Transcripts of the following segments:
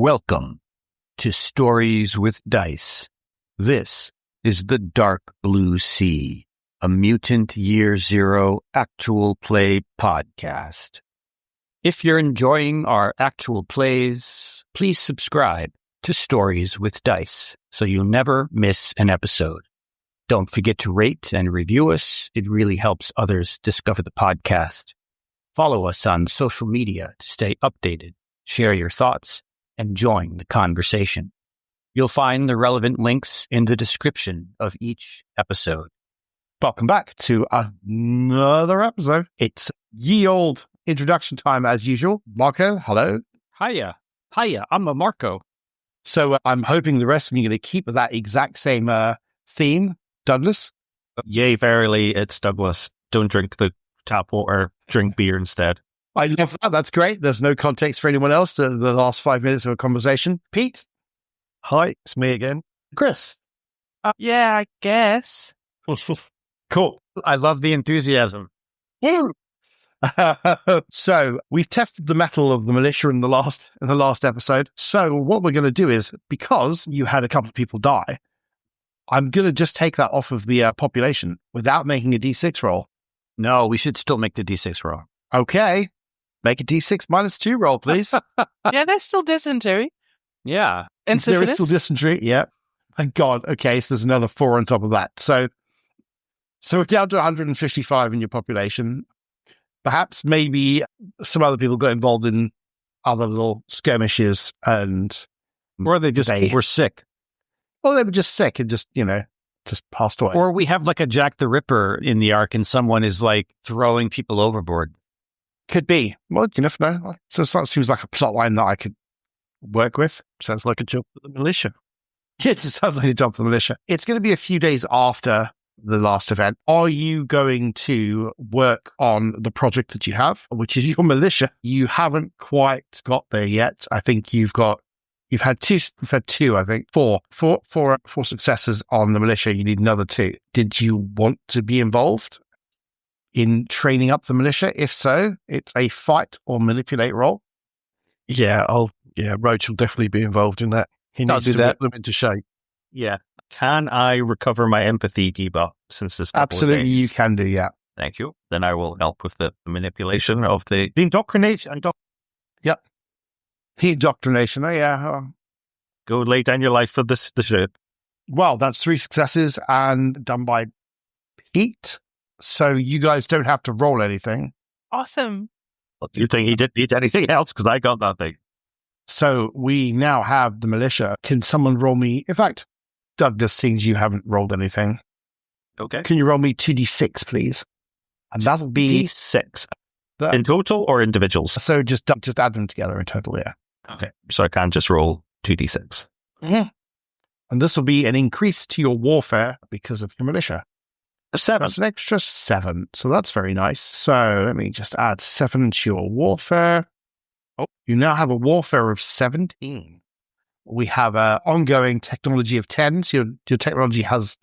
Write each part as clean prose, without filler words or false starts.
Welcome to Stories with Dice. This is the Dark Blue Sea, a Mutant Year Zero actual play podcast. If you're enjoying our actual plays, please subscribe to Stories with Dice so you'll never miss an episode. Don't forget to rate and review us. It really helps others discover the podcast. Follow us on social media to stay updated, share your thoughts, and join the conversation. You'll find the relevant links in the description of each episode. Welcome back to another episode. It's ye old introduction time as usual. Marco, hello. Hiya, I'm a Marco. So I'm hoping the rest of you are going to keep that exact same theme. Douglas? Yea, verily, it's Douglas. Don't drink the tap water, drink beer instead. I love that. That's great. There's no context for anyone else to the last 5 minutes of a conversation. Pete? Hi, it's me again. Chris? Yeah, I guess. Cool. I love the enthusiasm. So we've tested the mettle of the militia in the last episode. So what we're going to do is, because you had a couple of people die, I'm going to just take that off of the population without making a D6 roll. No, we should still make the D6 roll. Okay. Make a D6 -2 roll, please. Yeah, there's still dysentery. Yeah. And There is syphilis. still dysentery. Yeah. Thank God. Okay. So there's another 4 on top of that. So we're down to 155 in your population. Perhaps maybe some other people got involved in other little skirmishes and... Or they just were sick. Well, they were just sick and just passed away. Or we have like a Jack the Ripper in the arc and someone is like throwing people overboard. Could be. Well, you never know. So that seems like a plot line that I could work with. Sounds like a job for the militia. It sounds like a job for the militia. It's going to be a few days after the last event. Are you going to work on the project that you have, which is your militia? You haven't quite got there yet. I think you've had two, I think. Four successes on the militia. You need another 2. Did you want to be involved in training up the militia? If so, it's a fight or manipulate roll. Yeah, Roach will definitely be involved in that. He I'll needs do to that. whip them into shape. Yeah. Can I recover my empathy debuff since this couple of Absolutely, days? you can do, yeah. Thank you. Then I will help with the manipulation of the indoctrination. Yep. The indoctrination, yeah. Go lay down your life for the ship. Well, that's 3 successes and done by Pete. So you guys don't have to roll anything. Awesome. You think he didn't need anything else? Because I got nothing. So we now have the militia. Can someone roll me? In fact, Douglas, seems you haven't rolled anything. Okay. Can you roll me 2d6, please? And that'll be D6. In total or individuals? So just add them together in total, yeah. Okay. So I can't just roll 2d6. Yeah. And this will be an increase to your warfare because of your militia. 7. That's an extra 7. So that's very nice. So let me just add 7 to your warfare. Oh, you now have a warfare of 17. We have an ongoing technology of 10. So your technology hasn't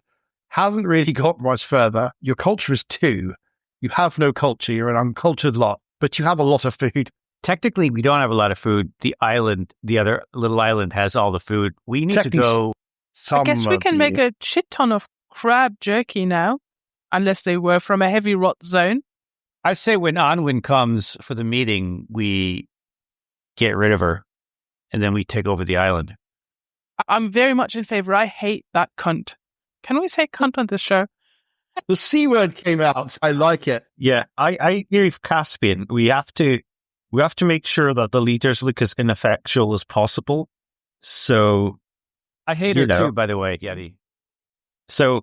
really got much further. Your culture is 2. You have no culture. You're an uncultured lot, but you have a lot of food. Technically, we don't have a lot of food. The other little island has all the food. We need to go. I guess we can make a shit ton of crab jerky now, unless they were from a heavy rot zone. I say when Anwin comes for the meeting, we get rid of her and then we take over the island. I'm very much in favor. I hate that cunt. Can we say cunt on this show? The C word came out. I like it. Yeah, I agree with Caspian. We have to make sure that the leaders look as ineffectual as possible. So I hate her too, by the way, Yeti. So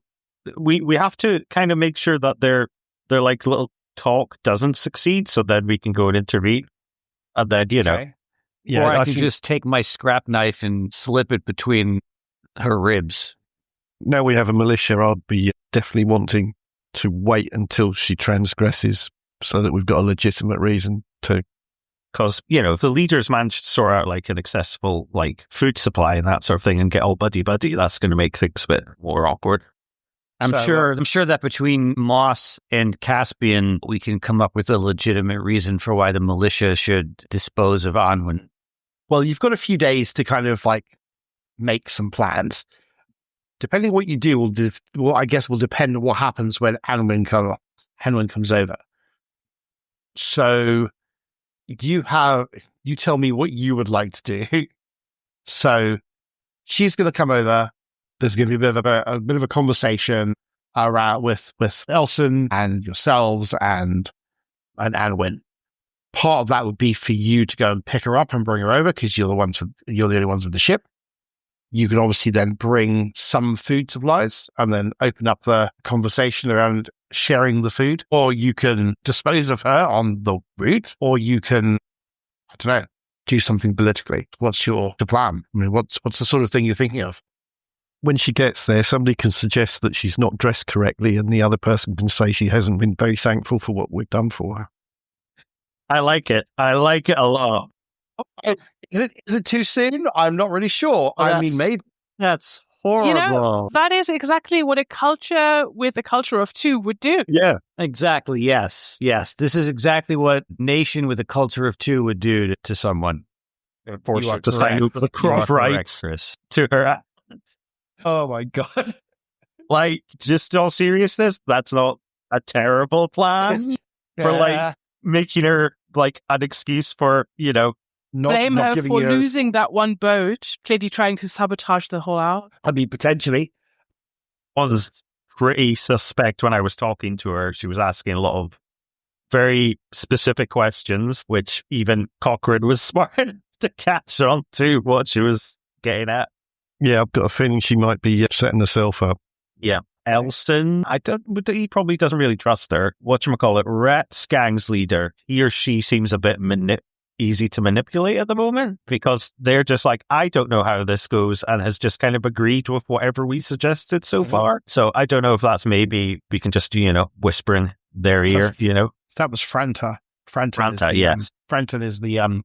we have to kind of make sure that their like little talk doesn't succeed, so then we can go and intervene. And then Okay. Or I can just take my scrap knife and slip it between her ribs. Now we have a militia, I'll be definitely wanting to wait until she transgresses so that we've got a legitimate reason to. Because, if the leaders manage to sort out like an accessible like food supply and that sort of thing and get all buddy-buddy, that's going to make things a bit more awkward. I'm sure that between Moss and Caspian, we can come up with a legitimate reason for why the militia should dispose of Anwin. Well, you've got a few days to kind of like make some plans. Depending on what you do, I guess will depend on what happens when Hanwin comes over. So you tell me what you would like to do. So she's going to come over. There's going to be a bit of a conversation around with Elson and yourselves and Anwin. Part of that would be for you to go and pick her up and bring her over because you're the only ones with the ship. You can obviously then bring some food supplies and then open up the conversation around sharing the food, or you can dispose of her on the route, or you can, I don't know, do something politically. What's your plan? I mean, what's the sort of thing you're thinking of? When she gets there, somebody can suggest that she's not dressed correctly, and the other person can say she hasn't been very thankful for what we've done for her. I like it. I like it a lot. Is it too soon? I'm not really sure. I mean, maybe. That's horrible. That is exactly what a culture with a culture of two would do. Yeah. Exactly. Yes. This is exactly what nation with a culture of two would do to someone. Force her to sign up for the cross rights to her. Oh my God. Like, just all seriousness, that's not a terrible plan for like making her like an excuse for, blame her for losing that one boat, clearly trying to sabotage the whole out. I mean, potentially. Was pretty suspect when I was talking to her. She was asking a lot of very specific questions, which even Cochrane was smart to catch on to what she was getting at. Yeah, I've got a feeling she might be setting herself up. Yeah. Elson, he probably doesn't really trust her. Whatchamacallit, Rhett's gang's leader, he or she seems a bit easy to manipulate at the moment because they're just like, I don't know how this goes, and has just kind of agreed with whatever we suggested so far. So I don't know if that's maybe we can just, whisper in their ear, That was Franta. Franta, yes. Franton is the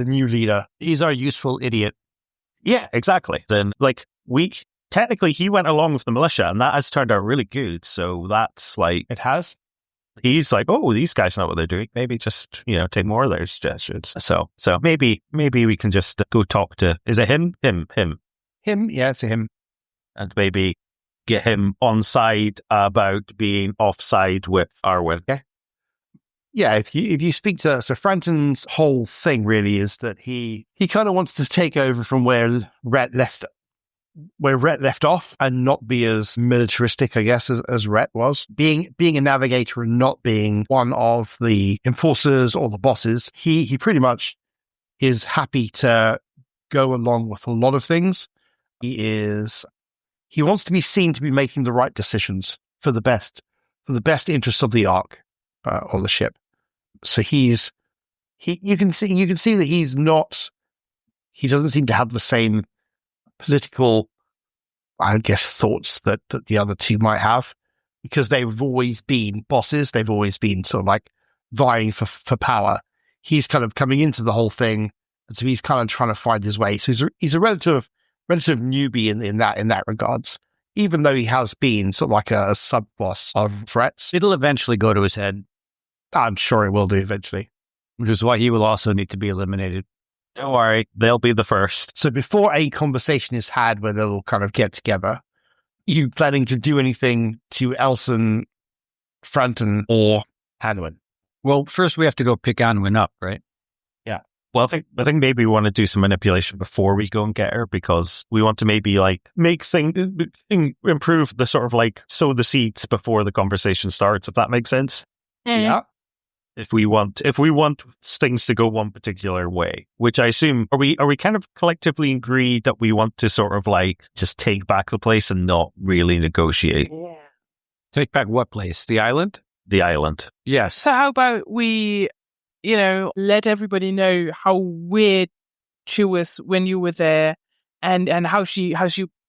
new leader. He's our useful idiot. Yeah, exactly. Then, technically, he went along with the militia, and that has turned out really good. So that's like... It has? He's like, oh, these guys know what they're doing. Maybe just, take more of their suggestions. So maybe we can just go talk to... Is it him? Him. Him? Yeah, it's a him. And maybe get him on side about being offside with Arwen. Okay. Yeah, if you speak to... So Franton's whole thing really is that he kind of wants to take over from where Rhett left off and not be as militaristic, I guess, as Rhett was. Being a navigator and not being one of the enforcers or the bosses, he pretty much is happy to go along with a lot of things. He wants to be seen to be making the right decisions for the best interests of the Ark or the ship. So you can see that he doesn't seem to have the same political, I guess, thoughts that the other two might have, because they've always been bosses. They've always been sort of like vying for power. He's kind of coming into the whole thing, and so he's kind of trying to find his way. So he's a relative newbie in that regards, even though he has been sort of like a sub boss of threats. It'll eventually go to his head. I'm sure it will do eventually. Which is why he will also need to be eliminated. Don't worry, they'll be the first. So before a conversation is had where they'll kind of get together, you planning to do anything to Elson, Franton, or Hanwin? Well, first we have to go pick Anwin up, right? Yeah. Well, I think maybe we want to do some manipulation before we go and get her, because we want to maybe make things, improve the sort of sow the seeds before the conversation starts, if that makes sense. Yeah. If we want things to go one particular way, which I assume, are we kind of collectively agreed that we want to sort of just take back the place and not really negotiate? Yeah. Take back what place? The island? The island. Yes. So how about we, let everybody know how weird she was when you were there, and how she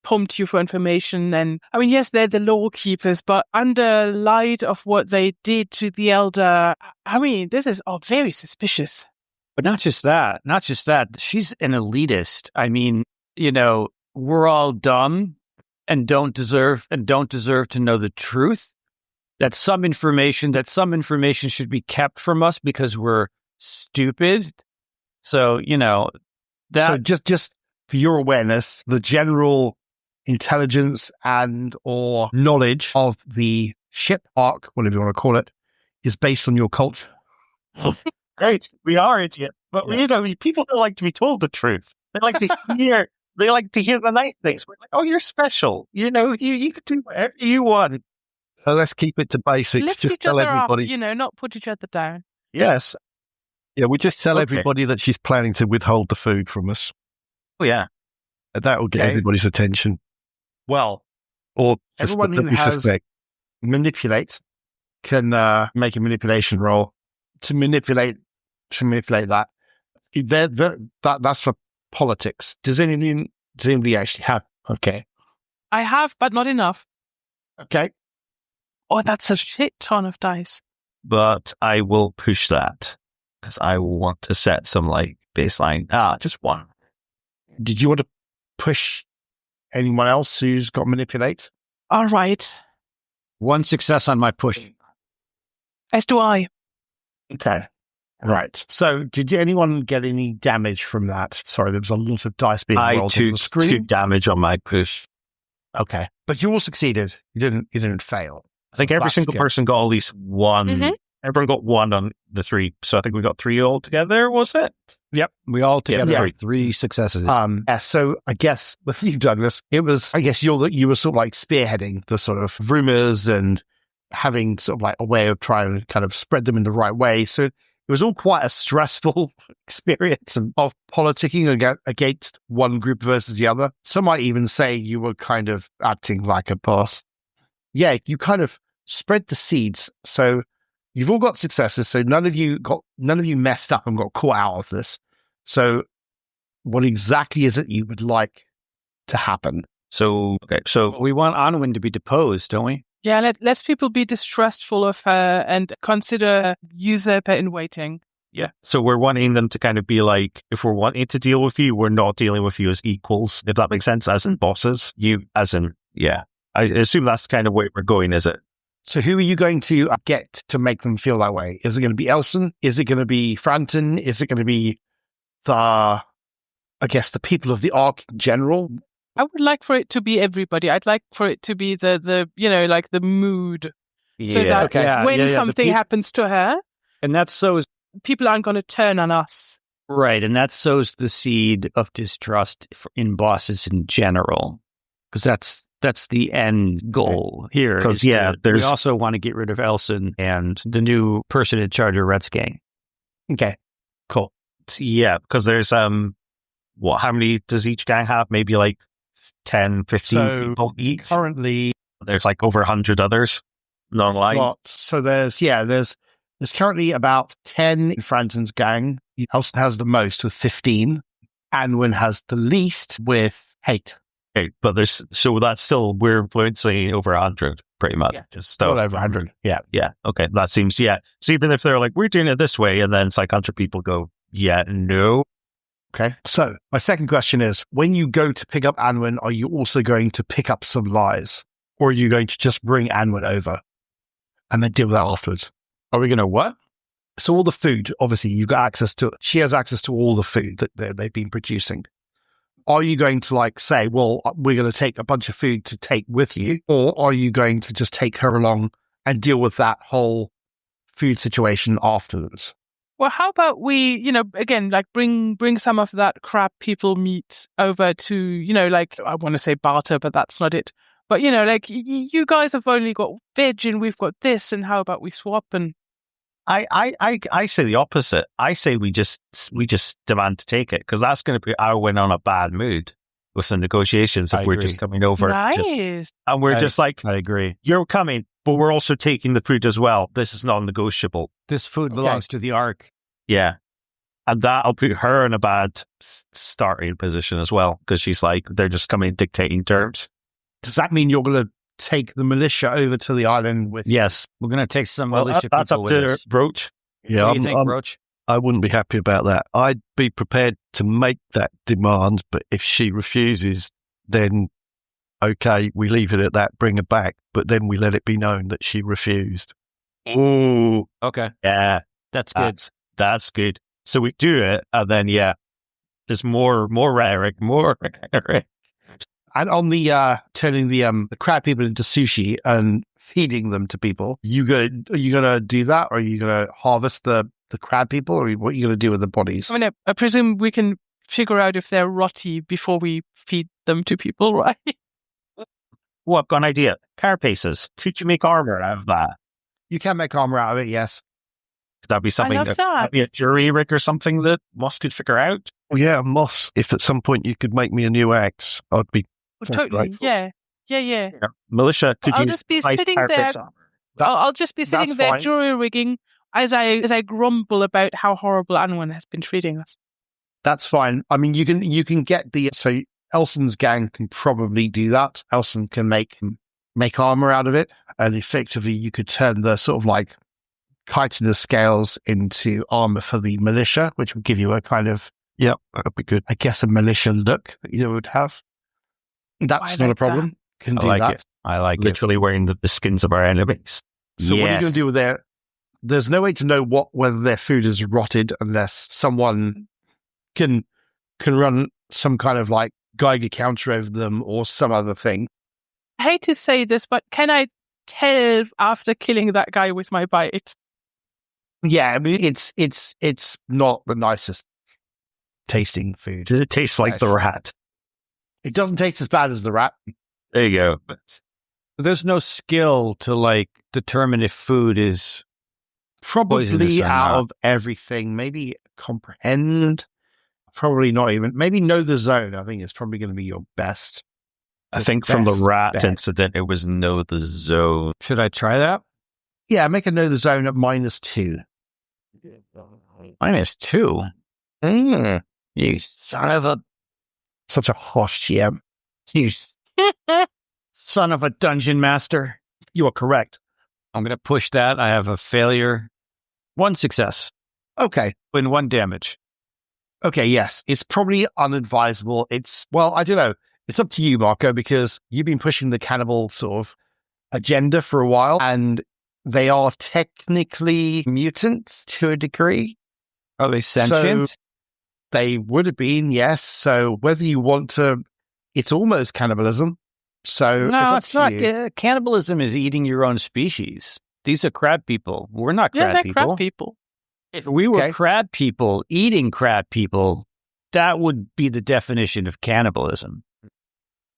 pumped you for information. And I mean, yes, they're the law keepers, but under light of what they did to the elder, I mean, this is all very suspicious. But not just that. She's an elitist. I mean, we're all dumb and don't deserve to know the truth. That some information should be kept from us because we're stupid. So, So just for your awareness, the general intelligence and or knowledge of the ship arc, whatever you want to call it, is based on your culture. Great, we are idiot, but people don't like to be told the truth. They like to hear. They like to hear the nice things. We're like, oh, you're special. You can do whatever you want. So let's keep it to basics. Lift Just each tell other everybody. up, not put each other down. Yes. Yeah, we just tell Okay. everybody that she's planning to withhold the food from us. Oh yeah. And that will get Okay. everybody's attention. Well, Or everyone that who we has suspect. manipulate can make a manipulation roll to manipulate that. That's for politics. Does anybody actually have? Okay. I have, but not enough. Okay. Oh, that's a shit ton of dice. But I will push that because I want to set some baseline. Just one. Did you want to push anyone else who's got manipulate? All right. One success on my push. As do I. Okay. Right. So did anyone get any damage from that? Sorry, there was a lot of dice being I rolled on the took screen. 2 damage on my push. Okay. But you all succeeded. You didn't fail. I think every That's single good. person got at least one. Mhm. Everyone got 1 on the 3. So I think we got 3 all together, was it? We all together Yeah. got 3 successes. So I guess with you, Douglas, it was, I guess you were sort of like spearheading the sort of rumors and having sort of like a way of trying to kind of spread them in the right way. So it was all quite a stressful experience of politicking against one group versus the other. Some might even say you were kind of acting like a boss. Yeah, you kind of spread the seeds. So you've all got successes. So none of you messed up and got caught out of this. So what exactly is it you would like to happen? So, okay. So We want Anwin to be deposed, don't we? Yeah, less people be distrustful of her and consider usurper in waiting. yeah. So we're wanting them to kind of be like, if we're wanting to deal with you, we're not dealing with you as equals, if that makes sense, as in bosses. You as in, yeah. I assume that's kind of where we're going, is it? So who are you going to get to make them feel that way? Is it going to be Elson? Is it going to be Franton? Is it going to be the people of the Ark in general? I would like for it to be everybody. I'd like for it to be the the mood. So that okay. when the something happens to her, And that sows, people aren't going to turn on us. right, and that sows the seed of distrust in bosses in general. Because that's the end goal here. 'Cause, is we there's- also want to get rid of Elson and the new person in charge of Red's gang. Okay, cool. Yeah, because there's, how many does each gang have? Maybe 10, 15 So people each? currently, There's over 100 others. Non-line. so there's currently about 10 in Franton's gang. Elson has the most with 15. Anwin has the least with 8. Okay, but that's still, we're influencing over 100, pretty much. Yeah. Just Well over 100. Yeah. Yeah, okay, that seems, yeah. So even if they're like, we're doing it this way, and then it's 100 people go, yeah, no. Okay. So my second question is, when you go to pick up Anwin, are you also going to pick up some lies? Or are you going to just bring Anwin over and then deal with that afterwards? Are we going to what? So all the food, obviously, you've got access to, she has access to all the food that they've been producing. Are you going to say, well, we're going to take a bunch of food to take with you? Or are you going to just take her along and deal with that whole food situation afterwards? Well, how about we, again, bring some of that crap people meat over to, I want to say barter, but that's not it. But, you guys have only got veg and we've got this, and how about we swap? And I say the opposite. I say we just demand to take it, because that's going to put Arwen on a bad mood with the negotiations if I we're agree. just coming over. nice. And we're I- just like, I agree. you're coming, but we're also taking the food as well. This is non-negotiable. This food Okay. belongs to the Ark. Yeah. And that'll put her in a bad starting position as well, because she's like, they're just coming dictating terms. Does that mean you're going to take the militia over to the island with Yes, we're going to take some Well, militia that's people up with to us. Roach. Yeah, What do you think, Roach? I wouldn't be happy about that. I'd be prepared to make that demand, but if she refuses, then okay, we leave it at that, bring her back, but then we let it be known that she refused. Ooh, Okay, yeah, that's good. that's good. So we do it, and then, yeah, There's more rhetoric, more rhetoric. And on the turning the crab people into sushi and feeding them to people, are you gonna do that, or are you gonna harvest the crab people, or what are you gonna do with the bodies? I mean, I presume we can figure out if they're rotty before we feed them to people, right? Well, I've got an idea. Carapaces. Could you make armor out of that? You can make armor out of it, yes. Could that be something love that. that'd be a jury rig or something that Moss could figure out? Well, yeah, Moss, if at some point you could make me a new axe, I'd be Totally. grateful. Yeah. Militia, could I'll you just be spice sitting carapace there. armor? I'll just be sitting that's there fine. jury rigging as I grumble about how horrible Anwen has been treating us. That's fine. I mean, you can get so Elson's gang can probably do that. Elson can make armor out of it, and effectively you could turn the sort of like chitinous scales into armor for the militia, which would give you a kind of, Yeah, that'd be good. I guess, a militia look that you would have. That's not a problem. Can do I like that. it. I like it. Literally wearing the skins of our enemies. So what are you Yes. going to do with there's no way to know whether their food is rotted unless someone can run some kind of like Geiger counter over them or some other thing. I hate to say this, but can I tell after killing that guy with my bite? Yeah, I mean it's not the nicest tasting food. Does it taste like the rat? It doesn't taste as bad as the rat. There you go. There's no skill to like determine if food is poisonous Probably or out not. of everything. Maybe comprehend. Probably not even. Maybe know the zone. I think it's probably going to be your best. I think from the best rat bet. incident, it was know the zone. Should I try that? Yeah, make a know the zone at -2. -2. You son of a Such a harsh GM. you son of a dungeon master. You are correct. I'm going to push that. I have a failure. 1 success. Okay. Win 1 damage. Okay, yes. It's probably unadvisable. Well, I don't know. It's up to you, Marco, because you've been pushing the cannibal sort of agenda for a while, and they are technically mutants to a degree. Are they sentient? They would have been, yes. So whether you want to, it's almost cannibalism. So No, it's it's up not. to you. Cannibalism is eating your own species. These are crab people. We're not Yeah, crab they're people. crab people. If we were Okay. crab people eating crab people, that would be the definition of cannibalism.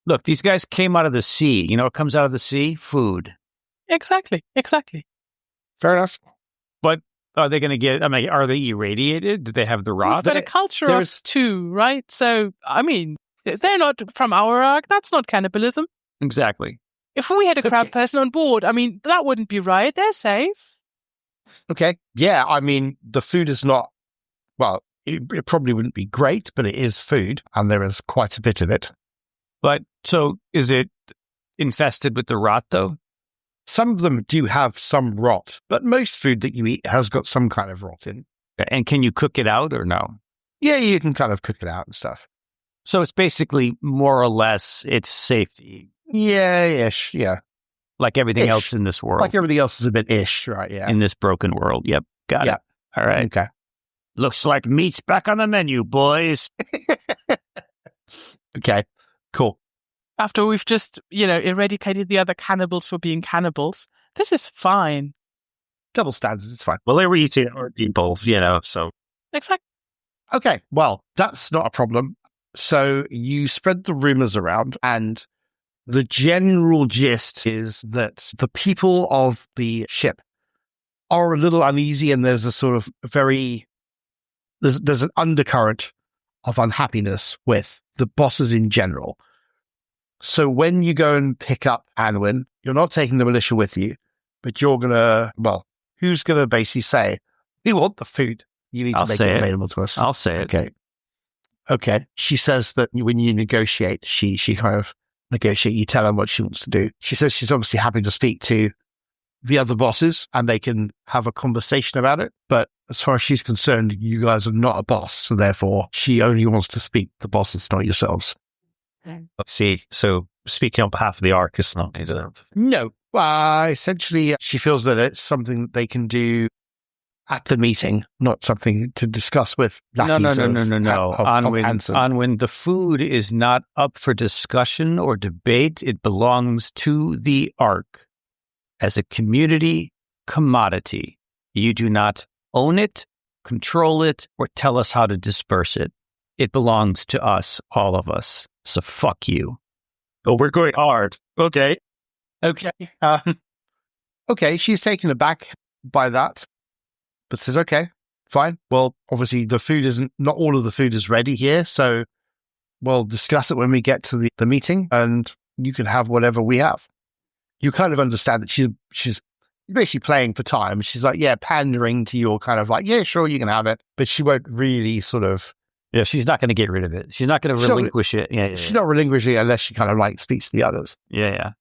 Look, these guys came out of the sea. You know what comes out of the sea? Food. Exactly. Fair enough. But are they going to get, are they irradiated? Do they have the We've rot? got a culture there of is- 2, right? So, I mean, they're not from our arc. That's not cannibalism. Exactly. If we had a crab Okay. person on board, I mean, that wouldn't be right. They're safe. Okay. Yeah, I mean, the food is not, well, it probably wouldn't be great, but it is food, and there is quite a bit of it. But so is it infested with the rot, though? Some of them do have some rot, but most food that you eat has got some kind of rot in. And can you cook it out or no? Yeah, you can kind of cook it out and stuff. So it's basically more or less it's safe to eat, Yeah, ish, yeah. like everything Ish. else in this world, Like everything else is a bit ish, right? Yeah. in this broken world. Yep. Got Yeah. it. All right. Okay. Looks like meat's back on the menu, boys. Okay. Cool. After we've just, eradicated the other cannibals for being cannibals, this is fine. Double standards, it's fine. Well, they were eating our people, so. Exactly. Okay, well, that's not a problem. So you spread the rumors around, and the general gist is that the people of the ship are a little uneasy, and there's a sort of there's an undercurrent of unhappiness with the bosses in general. So when you go and pick up Anwin, you're not taking the militia with you, but you're who's going to basically say, we want the food. You need I'll to make say it it. available to us. I'll say it. Okay. She says that when you negotiate, she kind of negotiate, you tell her what she wants to do. She says she's obviously happy to speak to the other bosses and they can have a conversation about it. But as far as she's concerned, you guys are not a boss. So therefore, she only wants to speak to the bosses, not yourselves. See, so speaking on behalf of the Ark is not needed. No. Essentially, she feels that it's something that they can do at the meeting, not something to discuss with No. lackeys of Hansen. Onwin, the food is not up for discussion or debate. It belongs to the Ark as a community commodity. You do not own it, control it, or tell us how to disperse it. It belongs to us, all of us. So fuck you. Oh, we're going hard. Okay. Okay. Okay, she's taken aback by that, but says, okay, fine. Well, obviously not all of the food is ready here, so we'll discuss it when we get to the meeting, and you can have whatever we have. You kind of understand that she's basically playing for time. She's like, yeah, pandering to your kind of like, yeah, sure, you can have it, but she won't really sort of... Yeah, she's not going to get rid of it. She's not going to relinquish it. Yeah. She's not relinquishing it unless she kind of like speaks to the others. Yeah.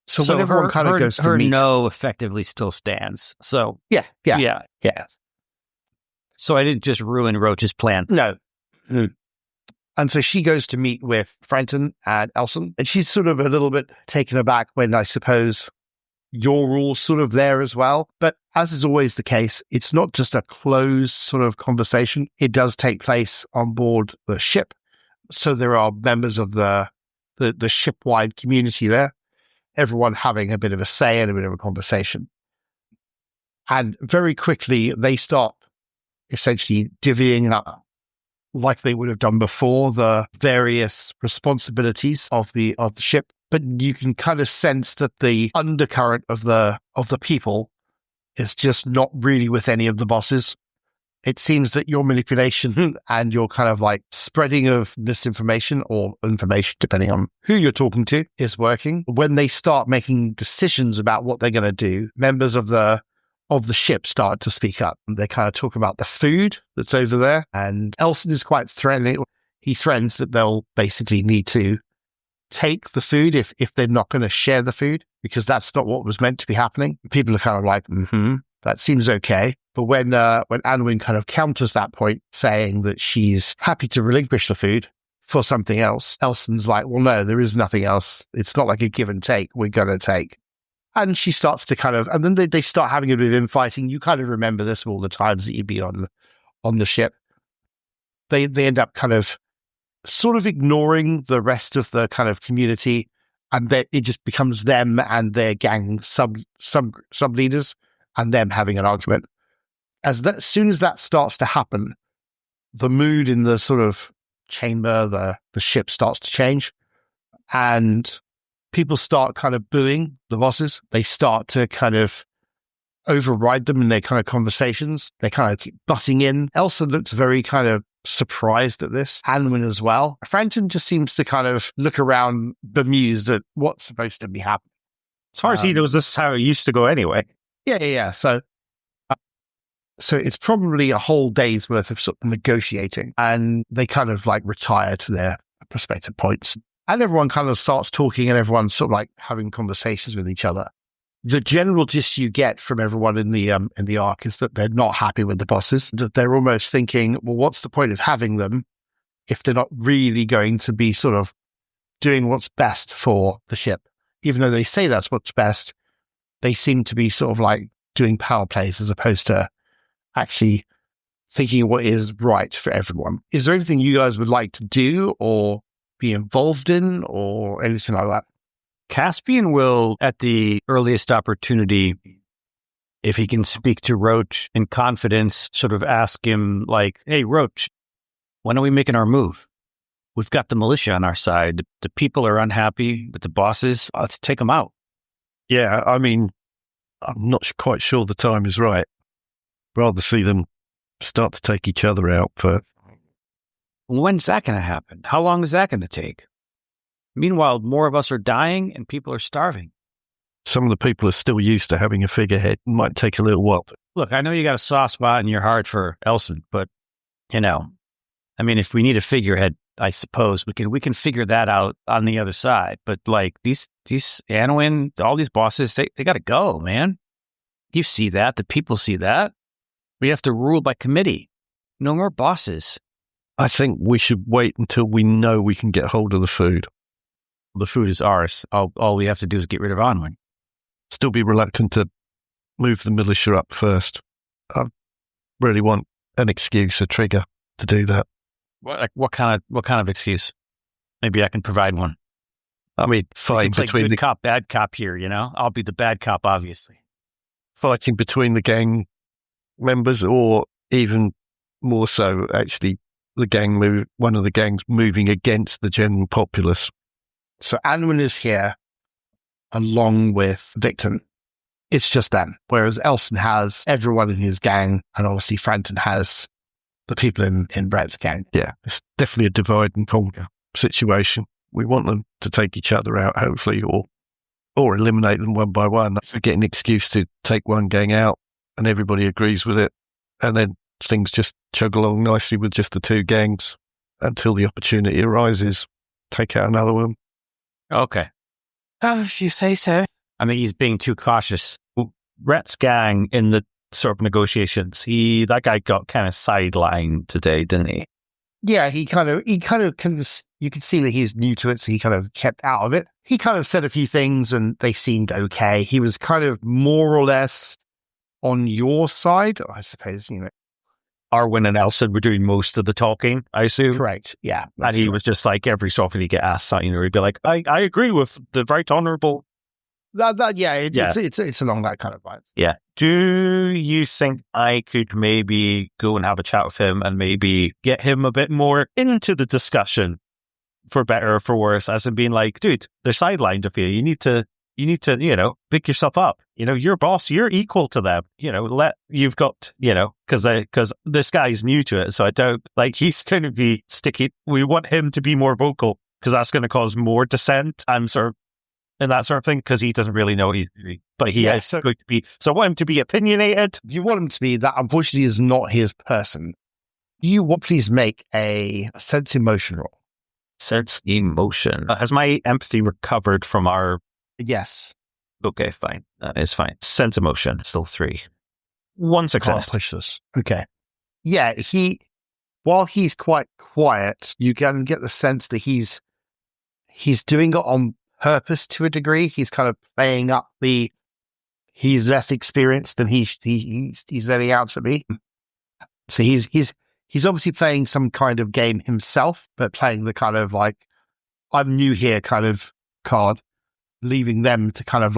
So when everyone kind of goes to meet... Her no effectively still stands. So... Yeah. So I didn't just ruin Roach's plan. No. And so she goes to meet with Frenton and Elson, and she's sort of a little bit taken aback when I suppose you're all sort of there as well. But as is always the case, it's not just a closed sort of conversation. It does take place on board the ship. So there are members of the ship-wide community there, everyone having a bit of a say and a bit of a conversation. And very quickly, they start essentially divvying up, like they would have done before, the various responsibilities of the ship. But you can kind of sense that the undercurrent of the people is just not really with any of the bosses. It seems that your manipulation and your kind of like spreading of misinformation or information, depending on who you're talking to, is working. When they start making decisions about what they're going to do, members of the ship start to speak up. They kind of talk about the food that's over there, and Elson is quite threatening. He threatens that they'll basically need to take the food if they're not going to share the food, because that's not what was meant to be happening. People are kind of like, that seems okay. But when Anwin kind of counters that point, saying that she's happy to relinquish the food for something else, Elson's like, well, no, there is nothing else. It's not like a give and take. We're going to take. And she starts to kind of, and then they start having a bit of infighting. You kind of remember this from all the times that you'd be on the ship. They end up kind of sort of ignoring the rest of the kind of community, and it just becomes them and their gang sub leaders and them having an argument. As soon as that starts to happen, the mood in the sort of chamber, the ship starts to change, and people start kind of booing the bosses. They start to kind of override them in their kind of conversations. They kind of keep butting in. Elsa looks very kind of surprised at this. Anwin as well. Franton just seems to kind of look around bemused at what's supposed to be happening. As far as he knows, this is how it used to go anyway. Yeah. So it's probably a whole day's worth of sort of negotiating, and they kind of like retire to their prospective points. And everyone kind of starts talking, and everyone's sort of like having conversations with each other. The general gist you get from everyone in the Ark is that they're not happy with the bosses. That they're almost thinking, well, what's the point of having them if they're not really going to be sort of doing what's best for the ship? Even though they say that's what's best, they seem to be sort of like doing power plays as opposed to actually thinking what is right for everyone. Is there anything you guys would like to do or be involved in or anything like that? Caspian will, at the earliest opportunity, if he can speak to Roach in confidence, sort of ask him like, hey, Roach, when are we making our move? We've got the militia on our side. The people are unhappy with the bosses. Let's take them out. Yeah, I mean, I'm not quite sure the time is right. Rather see them start to take each other out first. When's that going to happen? How long is that going to take? Meanwhile, more of us are dying and people are starving. Some of the people are still used to having a figurehead. It might take a little while. Look, I know you got a soft spot in your heart for Elson, but, I mean, if we need a figurehead, I suppose we can figure that out on the other side. But like these Anwin, all these bosses, they got to go, man. You see that. The people see that. We have to rule by committee. No more bosses. I think we should wait until we know we can get hold of the food. The food is ours. All we have to do is get rid of Anwin. Still be reluctant to move the militia up first. really want an excuse, a trigger to do that. What kind of excuse? Maybe I can provide one. I mean, We fighting can play between good cop, bad cop here. I'll be the bad cop, obviously. fighting between the gang members, or even more so, actually, one of the gangs moving against the general populace. So Anwin is here along with Victon. It's just them. Whereas Elson has everyone in his gang, and obviously Franton has the people in Brett's gang. Yeah, it's definitely a divide and conquer situation. We want them to take each other out, hopefully, or eliminate them one by one. We get an excuse to take one gang out, and everybody agrees with it, and then things just chug along nicely with just the two gangs until the opportunity arises. Take out another one. Okay. If you say so. I mean, he's being too cautious. Rhett's gang in the sort of negotiations, that guy got kind of sidelined today, didn't he? Yeah, he kind of, you could see that he's new to it, so he kind of kept out of it. He kind of said a few things and they seemed okay. He was kind of more or less on your side, I suppose, Arwen and Elson were doing most of the talking, I assume. Correct, yeah. And he was just like, every so often he'd get asked something, or he'd be like, I agree with the right honourable. It's along that kind of line. Yeah. Do you think I could maybe go and have a chat with him and maybe get him a bit more into the discussion, for better or for worse, as in being like, dude, they're sidelined of you. You need to, pick yourself up. You're boss, you're equal to them. You've got, because this guy's new to it. So I don't, he's going to be sticky. We want him to be more vocal, because that's going to cause more dissent and sort of, and that sort of thing, because he doesn't really know but he is going to be. So I want him to be opinionated. You want him to be that, unfortunately, is not his person. Please make a sense emotion roll. Sense emotion. Has my empathy recovered from our... Yes. Okay, fine. That is fine. Sense emotion, still 3. 1 success. Can't push this. Okay. Yeah, while he's quite quiet, you can get the sense that he's doing it on purpose to a degree. He's kind of playing up he's less experienced than he's letting out to be. So he's obviously playing some kind of game himself, but playing the kind of I'm new here kind of card, leaving them to kind of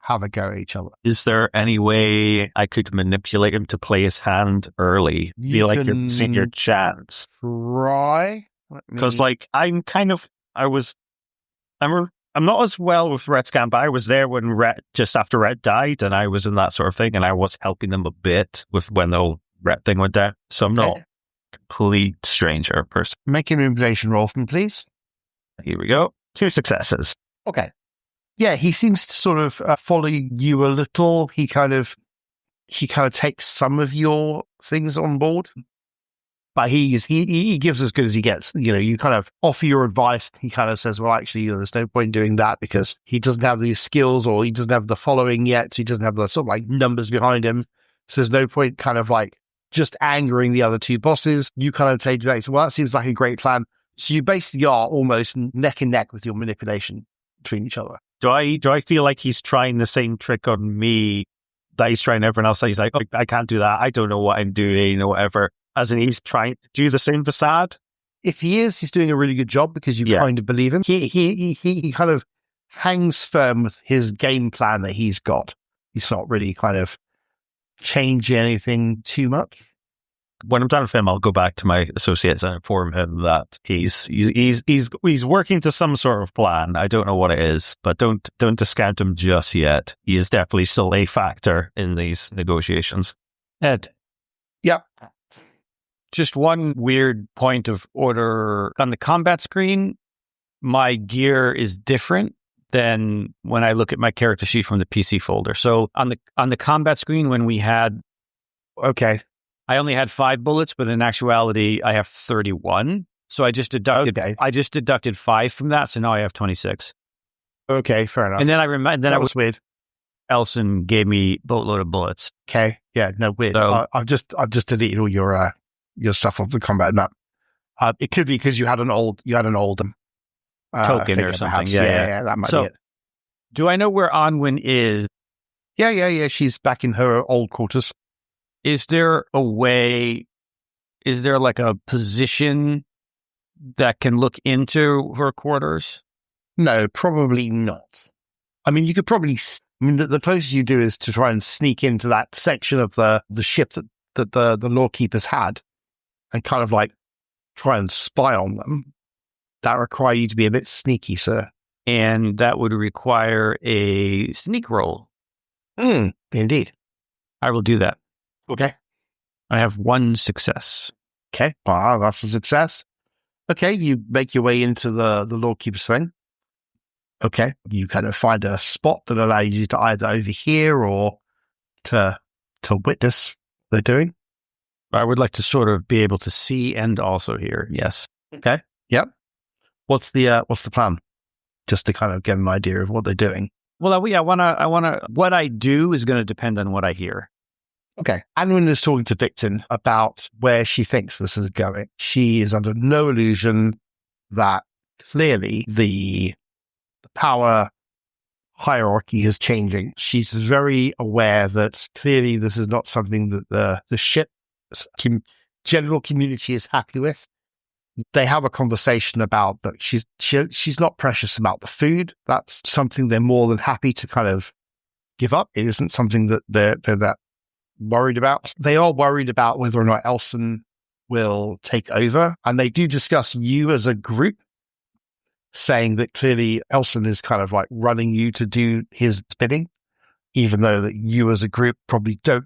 have a go at each other. Is there any way I could manipulate him to play his hand early? Feel like you're missing your chance. Try. Because I'm not as well with Rhett's gang, but I was there when just after Rhett died, and I was in that sort of thing, and I was helping them a bit with when the whole Rhett thing went down. So I'm not a complete stranger person. Make a manipulation roll for me, please. Here we go. 2 successes. Okay. Yeah, he seems to sort of follow you a little. He kind of takes some of your things on board. But he gives as good as he gets. You kind of offer your advice. He kind of says, well, actually, there's no point doing that because he doesn't have these skills, or he doesn't have the following yet. So he doesn't have the sort of numbers behind him. So there's no point kind of just angering the other two bosses. You kind of say, well, that seems like a great plan. So you basically are almost neck and neck with your manipulation between each other. Do I feel like he's trying the same trick on me that he's trying everyone else? He's like, oh, I can't do that. I don't know what I'm doing or whatever. As in, he's trying to do the same facade. If he is, he's doing a really good job because you kind of believe him. He kind of hangs firm with his game plan that he's got. He's not really kind of changing anything too much. When I'm done with him, I'll go back to my associates and inform him that he's working to some sort of plan. I don't know what it is, but don't discount him just yet. He is definitely still a factor in these negotiations. Ed. Yep. Just one weird point of order. On the combat screen, my gear is different than when I look at my character sheet from the PC folder. So on the combat screen, when we had... Okay. I only had 5 bullets, but in actuality, I have 31. So I just deducted. Okay. I just deducted 5 from that, so now I have 26. Okay, fair enough. And then I remember that was weird. Elson gave me a boatload of bullets. Okay, yeah, no weird. So, I've just deleted all your stuff off the combat map. It could be because you had an old token or something. Perhaps. Yeah, that might be it. Do I know where Onwin is? Yeah. She's back in her old quarters. Is there a way, is there like a position that can look into her quarters? No, probably not. I mean, you could probably, the closest you do is to try and sneak into that section of the ship that the lawkeepers had and kind of like try and spy on them. That require you to be a bit sneaky, sir. And that would require a sneak roll. Indeed. I will do that. Okay. I have 1 success. Okay. That's a success. Okay. You make your way into the lawkeeper's thing. Okay. You kind of find a spot that allows you to either overhear or to witness what they're doing. I would like to sort of be able to see and also hear. Yes. Okay. Yep. What's the plan? Just to kind of get an idea of what they're doing. Well, what I do is going to depend on what I hear. Okay. Anwin is talking to Victon about where she thinks this is going. She is under no illusion that clearly the power hierarchy is changing. She's very aware that clearly this is not something that the ship's general community is happy with. They have a conversation about that she's not precious about the food. That's something they're more than happy to kind of give up. It isn't something that they're that worried about. They are worried about whether or not Elson will take over. And they do discuss you as a group, saying that clearly Elson is kind of like running you to do his bidding, even though that you as a group probably don't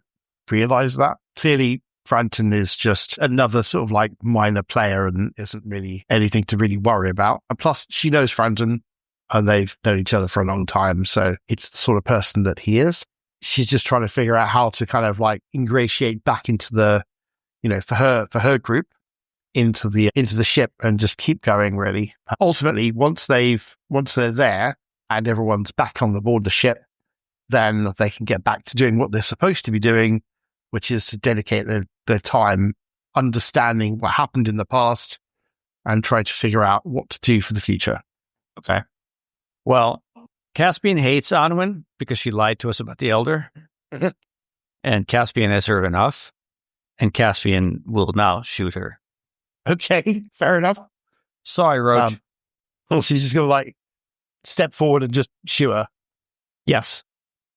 realize that. Clearly, Franton is just another sort of like minor player and isn't really anything to really worry about. And plus, she knows Franton and they've known each other for a long time. So it's the sort of person that he is. She's just trying to figure out how to kind of like ingratiate back into the, for her group into the ship and just keep going really. Ultimately, once they're there and everyone's back on the board the ship, then they can get back to doing what they're supposed to be doing, which is to dedicate their time understanding what happened in the past and try to figure out what to do for the future. Okay. Well, Caspian hates Anwin because she lied to us about the Elder. And Caspian has heard enough. And Caspian will now shoot her. Okay, fair enough. Sorry, Roach. Well, she's just going to like step forward and just shoot her. Yes.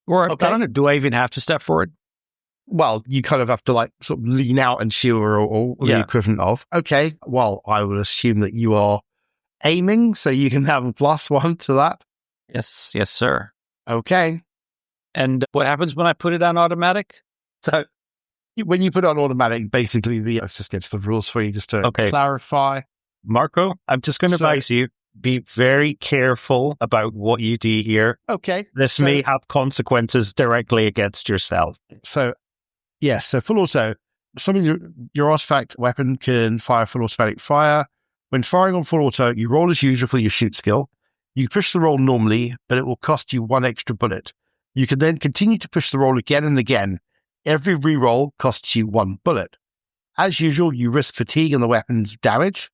Or Okay. I don't know, do I even have to step forward? Well, you kind of have to like sort of lean out and shoot her or the equivalent of. Okay, well, I would assume that you are aiming, so you can have a +1 to that. Yes, sir. Okay. And what happens when I put it on automatic? So when you put it on automatic, basically let's just get to the rules for you just to clarify. Marco, I'm just going to advise you, be very careful about what you do here. Okay. This may have consequences directly against yourself. So, yes, so full auto. Some of your artifact weapon can fire full automatic fire. When firing on full auto, you roll as usual for your shoot skill. You push the roll normally, but it will cost you 1 extra bullet. You can then continue to push the roll again and again. Every reroll costs you 1 bullet. As usual, you risk fatigue and the weapon's damage.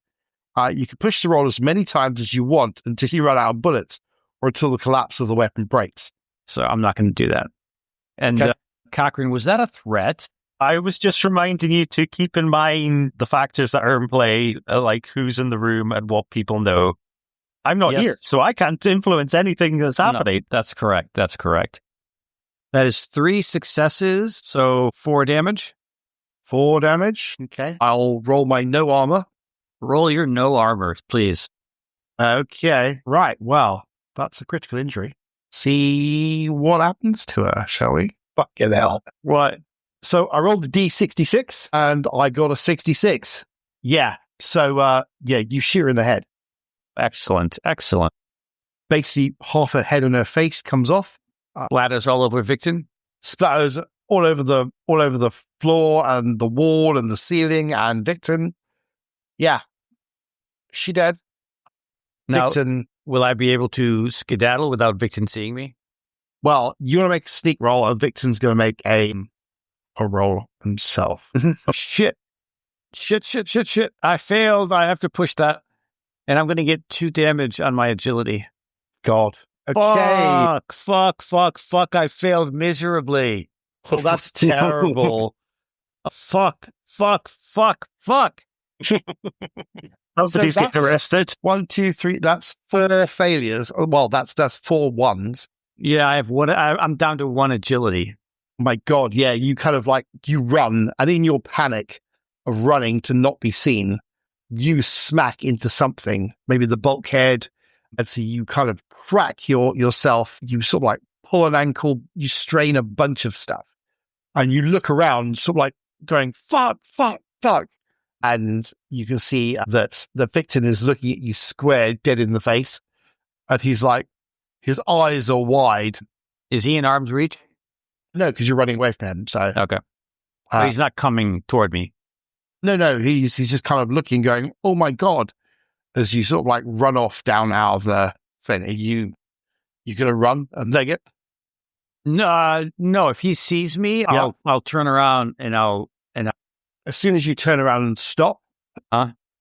You can push the roll as many times as you want until you run out of bullets or until the collapse of the weapon breaks. So I'm not going to do that. And Cochrane, was that a threat? I was just reminding you to keep in mind the factors that are in play, like who's in the room and what people know. I'm not here, so I can't influence anything that's happening. No, that's correct. That is 3 successes, so 4 damage. 4 damage. Okay. I'll roll my no armor. Roll your no armor, please. Okay. Right. Well, that's a critical injury. See what happens to her, shall we? Fucking hell. What? So I rolled a D66 and I got a 66. Yeah. So, you shoot her in the head. Excellent. Basically, half her head and her face comes off. Splatters all over Victon. Splatters all over the floor and the wall and the ceiling and Victon. Yeah. She dead. Now, Victon, will I be able to skedaddle without Victon seeing me? well, you want to make a sneak roll, and Victon's going to make a roll himself. Shit. I failed. I have to push that. And I'm going to get 2 damage on my agility. God. Okay. Fuck. I failed miserably. Well, that's terrible. Fuck. How did he get that's- arrested? 1, 2, 3. That's 4 failures. Well, that's 4 ones. Yeah, I have one. I'm down to 1 agility. My God, yeah, you kind of like, you run, and in your panic of running to not be seen, you smack into something, maybe the bulkhead, and so you kind of crack yourself, you sort of like pull an ankle, you strain a bunch of stuff, and you look around, sort of like going, fuck, and you can see that the victim is looking at you square, dead in the face, and he's like, his eyes are wide. Is he in arm's reach? No, because you're running away from him, so... Okay. But he's not coming toward me. No, he's just kind of looking, going, "Oh my God!" As you sort of like run off down out of the thing. Are you gonna run and leg it? No. If he sees me, I'll turn around and I'll. As soon as you turn around and stop,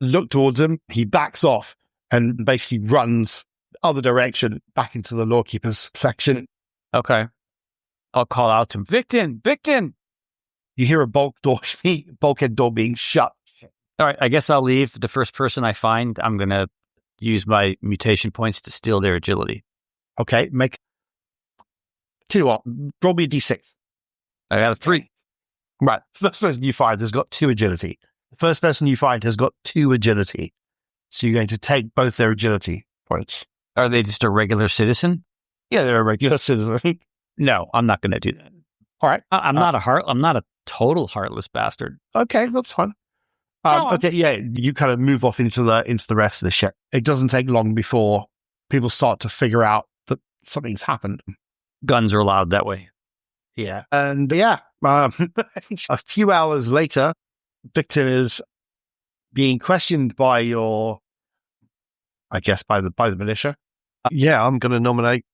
look towards him, he backs off and basically runs the other direction back into the lawkeeper's section. Okay. I'll call out to him, Victon. You hear a bulkhead door being shut. All right, I guess I'll leave. The first person I find, I'm going to use my mutation points to steal their agility. Okay, tell you what, roll me a d6. I got a 3. Right, first person you find has got 2 agility. The first person you find has got 2 agility. So you're going to take both their agility points. Are they just a regular citizen? Yeah, they're a regular citizen. No, I'm not going to do that. All right. I'm not a total heartless bastard. Okay, that's fine. Okay, yeah, you kind of move off into the rest of the ship. It doesn't take long before people start to figure out that something's happened. Guns are allowed that way. Yeah, and a few hours later, Victor is being questioned by by the militia. Yeah, I'm going to nominate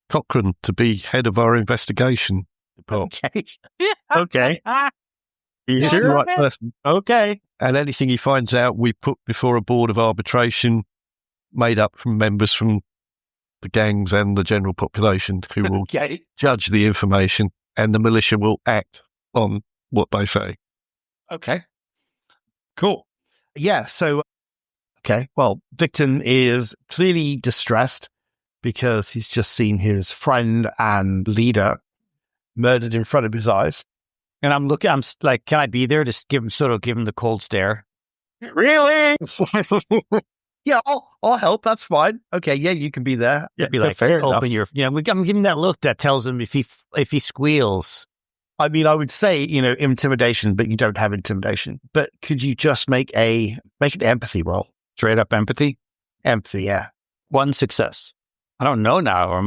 Cochrane to be head of our investigation department. Okay. Okay. He's Sure. the right person. Okay. And anything he finds out, we put before a board of arbitration made up from members from the gangs and the general population who will Okay. judge the information, and the militia will act on what they say. Okay. Cool. Yeah, so, okay, well, Victon is clearly distressed because he's just seen his friend and leader murdered in front of his eyes. And I'm like, can I be there to give him the cold stare? Really? Yeah, I'll help. That's fine. Okay, yeah, you can be there. Yeah, be like, fair open enough. your, I'm giving him that look that tells him if he squeals. I mean, I would say, intimidation, but you don't have intimidation. But could you just make an empathy roll? Straight up empathy. Empathy, yeah. 1 success. I don't know now. Are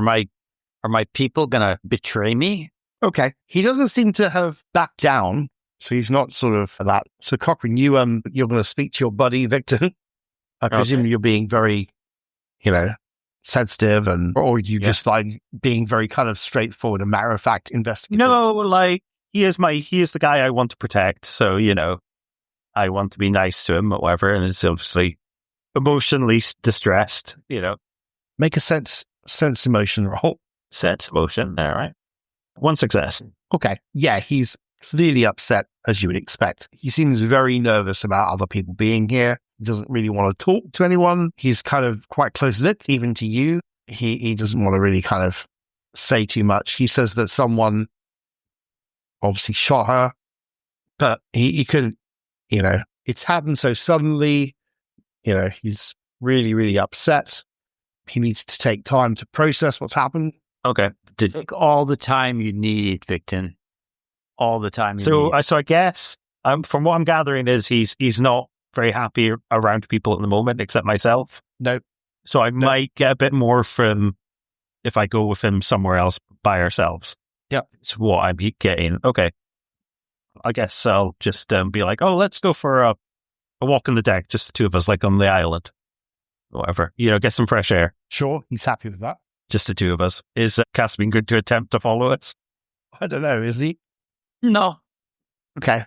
my people gonna betray me? Okay. He doesn't seem to have backed down, so he's not sort of that. So Cochrane, you're going to speak to your buddy Victor. I presume you're being very, sensitive, or you just like being very kind of straightforward and matter of fact investigative. No, like he is the guy I want to protect. So, I want to be nice to him or whatever. And it's obviously emotionally distressed, Make a sense emotion roll. Sense emotion. All right. 1 success. Okay. Yeah, he's clearly upset, as you would expect. He seems very nervous about other people being here. He doesn't really want to talk to anyone. He's kind of quite close-lipped, even to you. He doesn't want to really kind of say too much. He says that someone obviously shot her, but he couldn't, it's happened so suddenly. He's really, really upset. He needs to take time to process what's happened. Okay. Take all the time you need, Victon. All the time you need. So I guess from what I'm gathering is he's not very happy around people at the moment, except myself. No. So I might get a bit more from if I go with him somewhere else by ourselves. Yeah. It's what I'm getting. Okay. I guess I'll just be like, oh, let's go for a walk on the deck, just the 2 of us, like on the island. Whatever. Get some fresh air. Sure, he's happy with that. Just the 2 of us. Is Caspian good to attempt to follow us? I don't know, is he? No. Okay.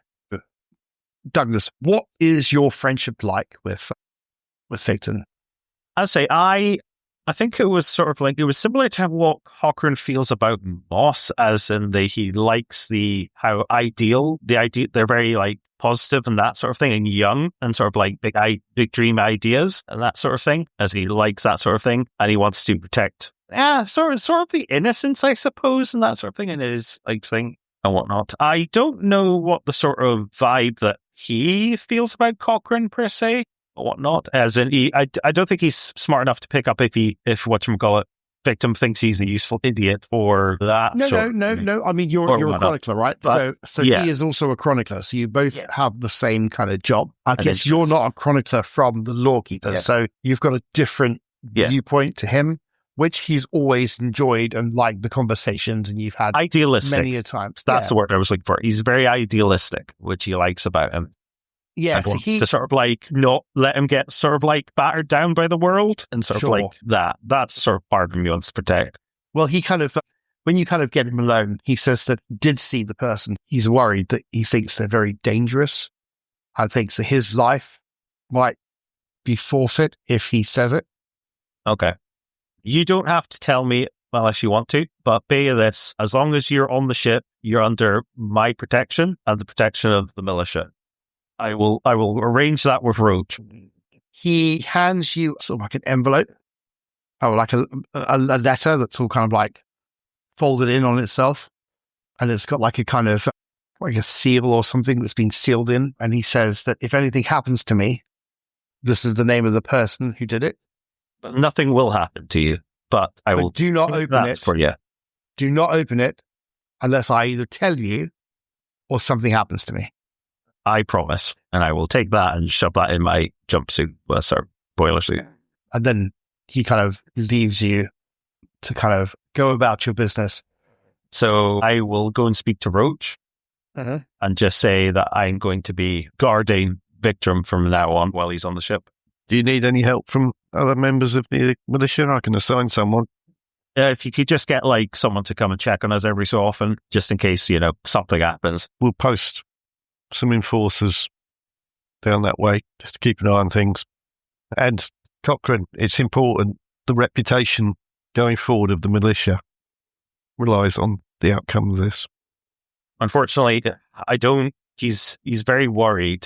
Douglas, what is your friendship like with Victon? I'd say I I think it was sort of like, it was similar to what Cochrane feels about Moss, as in he likes how ideal, they're very like positive and that sort of thing, and young and sort of like big dream ideas and that sort of thing, as he likes that sort of thing, and he wants to protect, sort of the innocence, I suppose, and that sort of thing, and his like thing and whatnot. I don't know what the sort of vibe that he feels about Cochrane per se, or whatnot. As in, I don't think he's smart enough to pick up if whatchamacallit, victim thinks he's a useful idiot or that. No. I mean, you're a chronicler, right? But, so he is also a chronicler. So you both have the same kind of job. I guess you're not a chronicler from the Lawkeeper. Yeah. So you've got a different viewpoint to him, which he's always enjoyed and liked the conversations, and you've had idealistic many a time. That's the word I was looking for. He's very idealistic, which he likes about him. Yeah, wants to sort of like not let him get sort of like battered down by the world, and sort of like that. That's sort of part of him he wants to protect. Well, he kind of, when you kind of get him alone, he says that he did see the person. He's worried that he thinks they're very dangerous and thinks that his life might be forfeit if he says it. Okay. You don't have to tell me unless you want to, but be this, as long as you're on the ship, you're under my protection and the protection of the militia. I will arrange that with Roach. He hands you sort of like an envelope, or like a letter that's all kind of like folded in on itself, and it's got like a kind of like a seal or something that's been sealed in. And he says that if anything happens to me, this is the name of the person who did it. But nothing will happen to you. But I will. Do not open it for you. Do not open it unless I either tell you or something happens to me. I promise. And I will take that and shove that in my jumpsuit, boiler suit. And then he kind of leaves you to kind of go about your business. So I will go and speak to Roach and just say that I'm going to be guarding Victrum from now on while he's on the ship. Do you need any help from other members of the militia? I can assign someone. If you could just get like someone to come and check on us every so often, just in case, something happens. We'll post some enforcers down that way just to keep an eye on things. And Cochrane, it's important. The reputation going forward of the militia relies on the outcome of this. Unfortunately, he's very worried.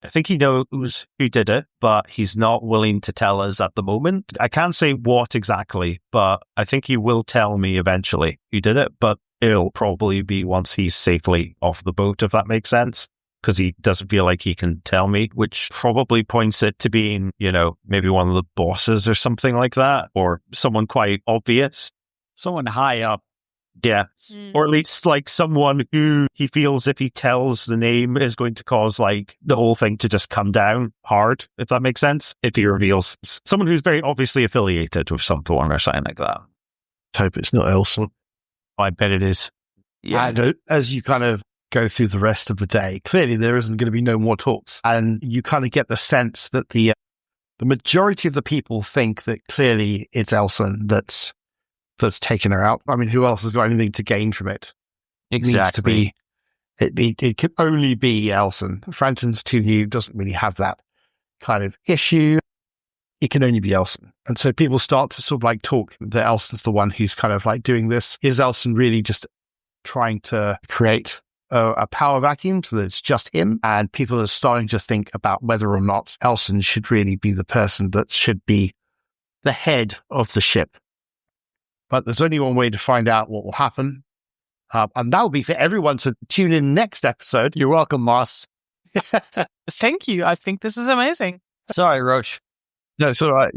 I think he knows who did it, but he's not willing to tell us at the moment. I can't say what exactly, but I think he will tell me eventually who did it, but it'll probably be once he's safely off the boat, if that makes sense, because he doesn't feel like he can tell me, which probably points it to being, maybe one of the bosses or something like that, or someone quite obvious. Someone high up. Yeah. Or at least like someone who he feels if he tells the name is going to cause like the whole thing to just come down hard, if that makes sense. If he reveals someone who's very obviously affiliated with someone or something like that. Hope it's not Elson. I bet it is. Yeah. And as you kind of go through the rest of the day, clearly there isn't going to be no more talks. And you kind of get the sense that the majority of the people think that clearly it's Elson that's taken her out. I mean, who else has got anything to gain from it? Exactly. It can only be Elson. Franton's too new, doesn't really have that kind of issue. It can only be Elson. And so people start to sort of like talk that Elson's the one who's kind of like doing this. Is Elson really just trying to create a power vacuum so that it's just him? And people are starting to think about whether or not Elson should really be the person that should be the head of the ship. But there's only one way to find out what will happen. And that'll be for everyone to tune in next episode. You're welcome, Moss. Thank you. I think this is amazing. Sorry, Roach. No, it's all right.